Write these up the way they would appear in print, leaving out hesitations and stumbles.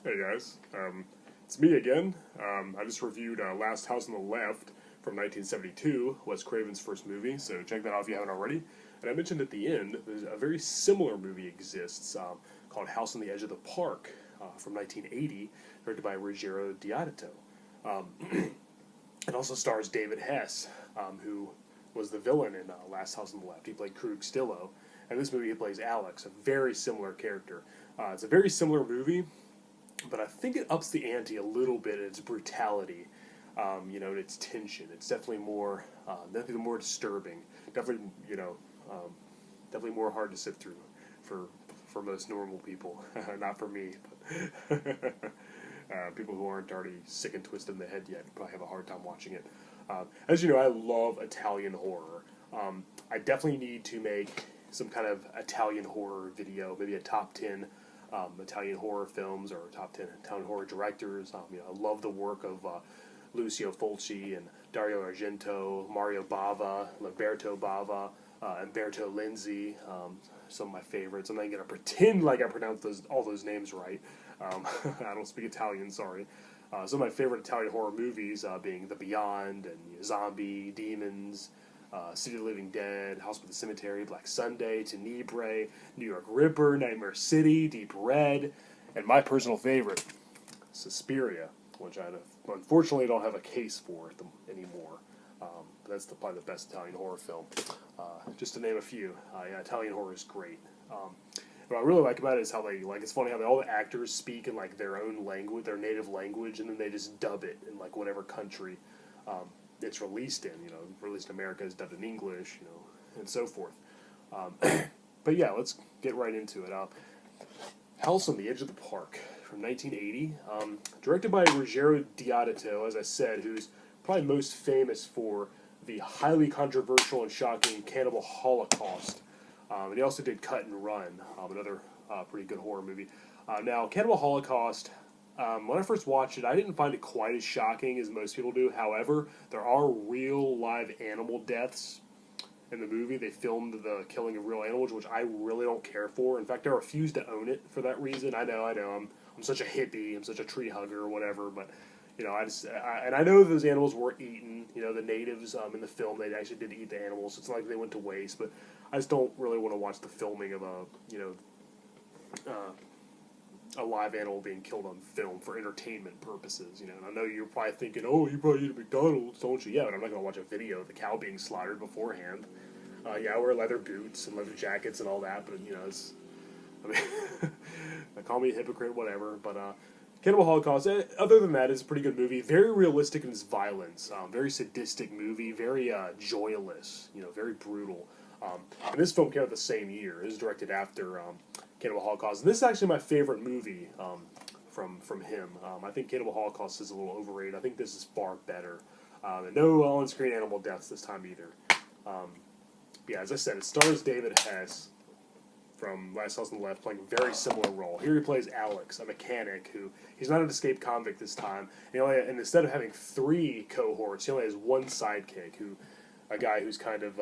Hey guys, it's me again. I just reviewed Last House on the Left from 1972, Wes Craven's first movie, so check that out if you haven't already. And I mentioned at the end, there's a very similar movie exists called House on the Edge of the Park from 1980, directed by Ruggero Deodato. It also stars David Hess, who was the villain in Last House on the Left. He played Krug Stillo. And this movie he plays Alex, a very similar character. It's a very similar movie, but I think it ups the ante a little bit in its brutality, and its tension. It's definitely more disturbing. Definitely, definitely more hard to sit through for most normal people. Not for me, but people who aren't already sick and twisted in the head yet probably have a hard time watching it. As you know, I love Italian horror. I definitely need to make some kind of Italian horror video, maybe a top 10 Italian horror films or top 10 Italian horror directors. I love the work of Lucio Fulci and Dario Argento, Mario Bava, Lamberto Bava, Umberto Lenzi, some of my favorites. I'm not going to pretend like I pronounced all those names right. I don't speak Italian, sorry. Some of my favorite Italian horror movies being The Beyond and Zombie, Demons, City of the Living Dead, House by the Cemetery, Black Sunday, Tenebrae, New York Ripper, Nightmare City, Deep Red, and my personal favorite, Suspiria, which I unfortunately don't have a case for anymore. But that's probably the best Italian horror film. Just to name a few, Italian horror is great. What I really like about it is how it's funny how all the actors speak in their own language, their native language, and then they just dub it in whatever country it's released in. Released in America is dubbed in English, and so forth. But yeah, let's get right into it. House on the Edge of the Park from 1980, directed by Ruggero Deodato, as I said, who's probably most famous for the highly controversial and shocking Cannibal Holocaust. And he also did Cut and Run, another pretty good horror movie. Now, Cannibal Holocaust, when I first watched it, I didn't find it quite as shocking as most people do. However, there are real live animal deaths in the movie. They filmed the killing of real animals, which I really don't care for. In fact, I refuse to own it for that reason. I know. I'm such a hippie. I'm such a tree hugger or whatever, but I know those animals were eaten. The natives in the film, they actually did eat the animals. So it's not like they went to waste, but I just don't really want to watch the filming of a live animal being killed on film for entertainment purposes. And I know you're probably thinking, oh, you probably eat at McDonald's, don't you? Yeah, but I'm not going to watch a video of the cow being slaughtered beforehand. I wear leather boots and leather jackets and all that, but call me a hypocrite, whatever, but Cannibal Holocaust, other than that, is a pretty good movie. Very realistic in its violence. Very sadistic movie. Very joyless. Very brutal. And this film came out the same year. It was directed after Cannibal Holocaust. And this is actually my favorite movie from him. I think Cannibal Holocaust is a little overrated. I think this is far better. And no on-screen animal deaths this time either. Yeah, as I said, it stars David Hess from Last House on the Left, playing a very similar role. Here he plays Alex, a mechanic who, he's not an escaped convict this time, and instead of having 3 cohorts, he only has 1 sidekick, a guy who's kind of,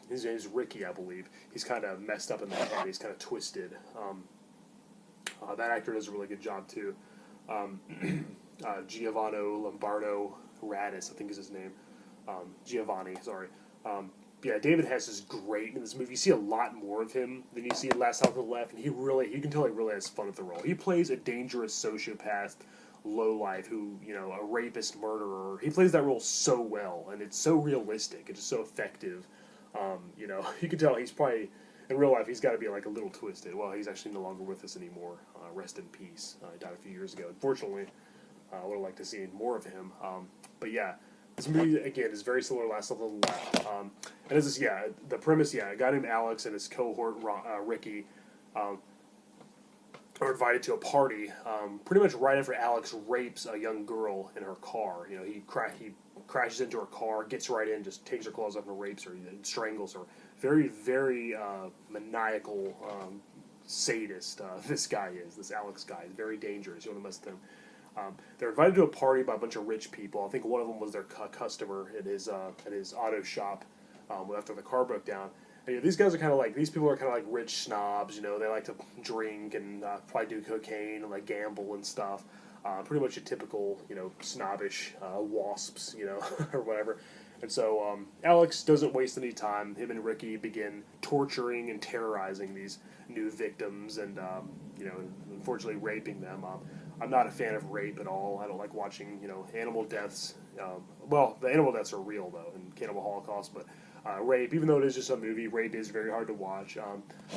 his name's Ricky, I believe. He's kind of messed up in the head, he's kind of twisted. That actor does a really good job, too. Giovanni Lombardo Radis, I think is his name. Giovanni, sorry. Yeah, David Hess is great in this movie. You see a lot more of him than you see in Last House on the Left, and you can tell he really has fun with the role. He plays a dangerous sociopath, lowlife, who, a rapist, murderer. He plays that role so well, and it's so realistic. It's just so effective. You can tell he's probably, in real life, he's got to be a little twisted. Well, he's actually no longer with us anymore. Rest in peace. He died a few years ago. Unfortunately, I would have liked to see more of him. But yeah. This movie, again, is very similar to Last House on the Left. And it's the premise, a guy named Alex and his cohort, Ricky, are invited to a party pretty much right after Alex rapes a young girl in her car. He crashes into her car, gets right in, just takes her clothes off and rapes her, and strangles her. Very, very maniacal sadist this Alex guy is very dangerous. You want to mess with him. They're invited to a party by a bunch of rich people. I think one of them was their customer at his auto shop after the car broke down. And, these guys are kind of like, these people are kind of like rich snobs, they like to drink and probably do cocaine and like gamble and stuff. Pretty much a typical, snobbish wasps, or whatever. And so Alex doesn't waste any time. Him and Ricky begin torturing and terrorizing these new victims and, unfortunately raping them. I'm not a fan of rape at all. I don't like watching, animal deaths. Well, the animal deaths are real, though, in Cannibal Holocaust, but rape, even though it is just a movie, rape is very hard to watch.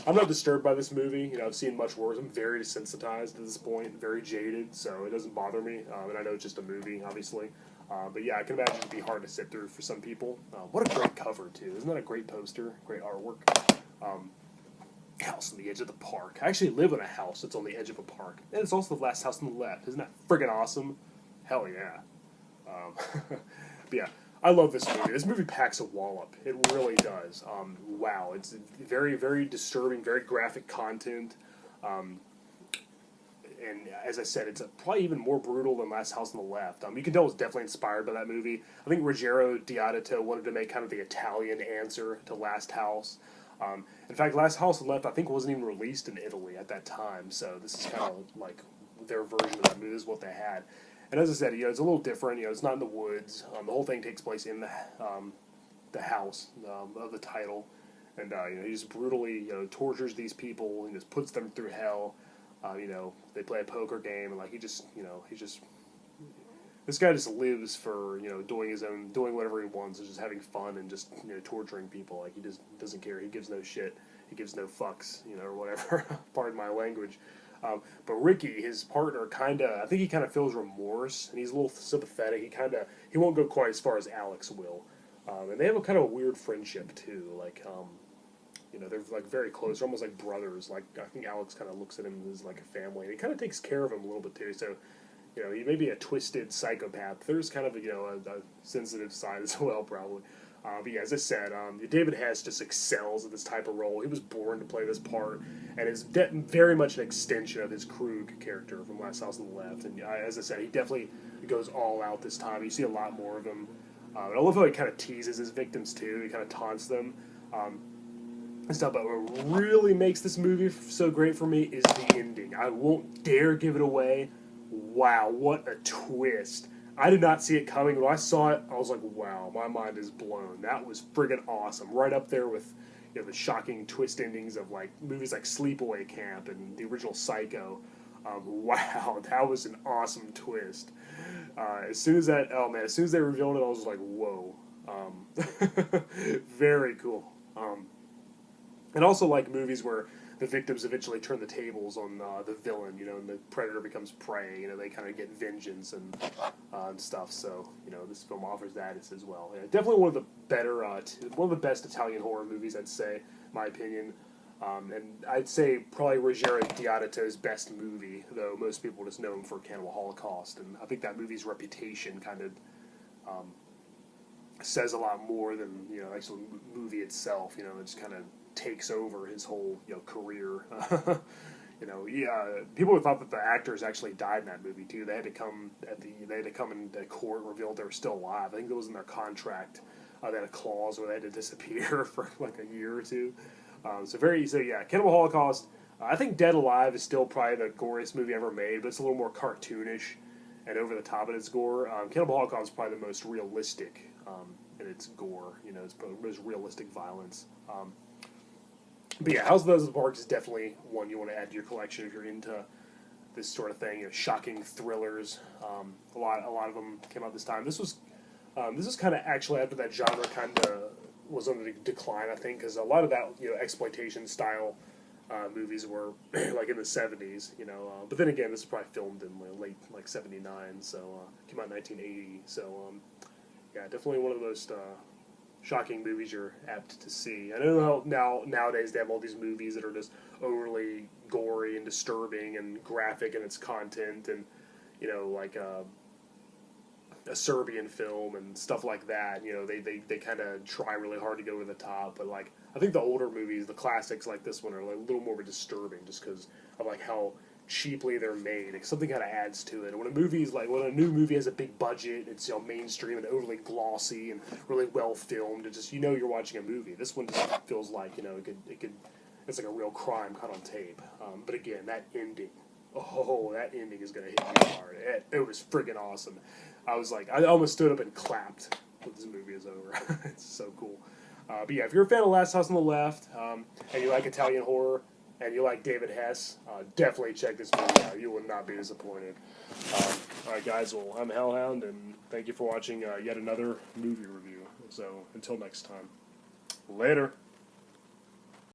I'm not disturbed by this movie. I've seen much worse. I'm very desensitized at this point, very jaded, so it doesn't bother me. And I know it's just a movie, obviously. But yeah, I can imagine it'd be hard to sit through for some people. What a great cover, too. Isn't that a great poster? Great artwork. House on the edge of the park. I actually live in a house that's on the edge of a park. And it's also the last house on the left. Isn't that friggin' awesome? Hell yeah. But yeah, I love this movie. This movie packs a wallop. It really does. Wow. It's very, very disturbing, very graphic content. And as I said, it's probably even more brutal than Last House on the Left. You can tell it's definitely inspired by that movie. I think Ruggero Deodato wanted to make kind of the Italian answer to Last House. In fact, Last House on the Left, I think, wasn't even released in Italy at that time. So this is kind of like their version of that movie is what they had. And as I said, it's a little different. It's not in the woods. The whole thing takes place in the house of the title. And, he just brutally, tortures these people and just puts them through hell. They play a poker game, and this guy just lives for, doing whatever he wants, and just having fun and just, torturing people. Like, he just doesn't care. He gives no shit. He gives no fucks, or whatever. Pardon my language. But Ricky, his partner, I think he kind of feels remorse, and he's a little sympathetic. He won't go quite as far as Alex will. And they have a kind of weird friendship, too. Like, they're like very close, they're almost like brothers. Like, I think Alex kind of looks at him as like a family, and he kind of takes care of him a little bit too. So, he may be a twisted psychopath. There's kind of a sensitive side as well, probably. But yeah, as I said, David Hess just excels at this type of role. He was born to play this part, and is very much an extension of his Krug character from Last House on the Left. And as I said, he definitely goes all out this time. You see a lot more of him. And I love how he kind of teases his victims too. He kind of taunts them. And stuff, but what really makes this movie so great for me is the ending. I won't dare give it away. Wow, what a twist. I did not see it coming. When I saw it, I was like, wow, my mind is blown. That was friggin' awesome. Right up there with the shocking twist endings of like movies like Sleepaway Camp and the original Psycho. Wow, that was an awesome twist. As soon as they revealed it, I was like, whoa. Very cool. And also like movies where the victims eventually turn the tables on the villain, and the predator becomes prey. They kind of get vengeance and stuff. So this film offers that as well. Yeah, definitely one of the better, one of the best Italian horror movies, I'd say, in my opinion. And I'd say probably Ruggero Deodato's best movie, though most people just know him for Cannibal Holocaust. And I think that movie's reputation kind of says a lot more than the actual movie itself. It just kind of takes over his whole career. People thought that the actors actually died in that movie too. They had to come into court and reveal they were still alive. I think that was in their contract. They had a clause where they had to disappear for like a year or two. Cannibal Holocaust. I think Dead Alive is still probably the goriest movie ever made, but it's a little more cartoonish and over the top in its gore. Cannibal Holocaust is probably the most realistic in its gore. It's probably the most realistic violence. But yeah, House of the Park is definitely one you want to add to your collection if you're into this sort of thing. Shocking thrillers. A lot of them came out this time. This was kind of actually after that genre kind of was on the decline, I think, because a lot of that exploitation style movies were like in the 70s. But then again, this was probably filmed in late like 79, so came out in 1980. So yeah, definitely one of the most shocking movies you're apt to see. I know nowadays they have all these movies that are just overly gory and disturbing and graphic in its content, and like a Serbian film and stuff like that. They kind of try really hard to go over the top, but like I think the older movies, the classics like this one, are like a little more disturbing just because of like how cheaply they're made. Something kind of adds to it. When a new movie has a big budget, it's mainstream and overly glossy and really well filmed. It's just you're watching a movie. This one just feels like it's like a real crime caught on tape. But again, that ending. Oh, that ending is gonna hit you hard. It was friggin' awesome. I almost stood up and clapped when this movie is over. It's so cool. But yeah, if you're a fan of Last House on the Left, and you like Italian horror, and you like David Hess, definitely check this movie out. You will not be disappointed. Alright guys, well, I'm Hellhound, and thank you for watching yet another movie review. So, until next time. Later.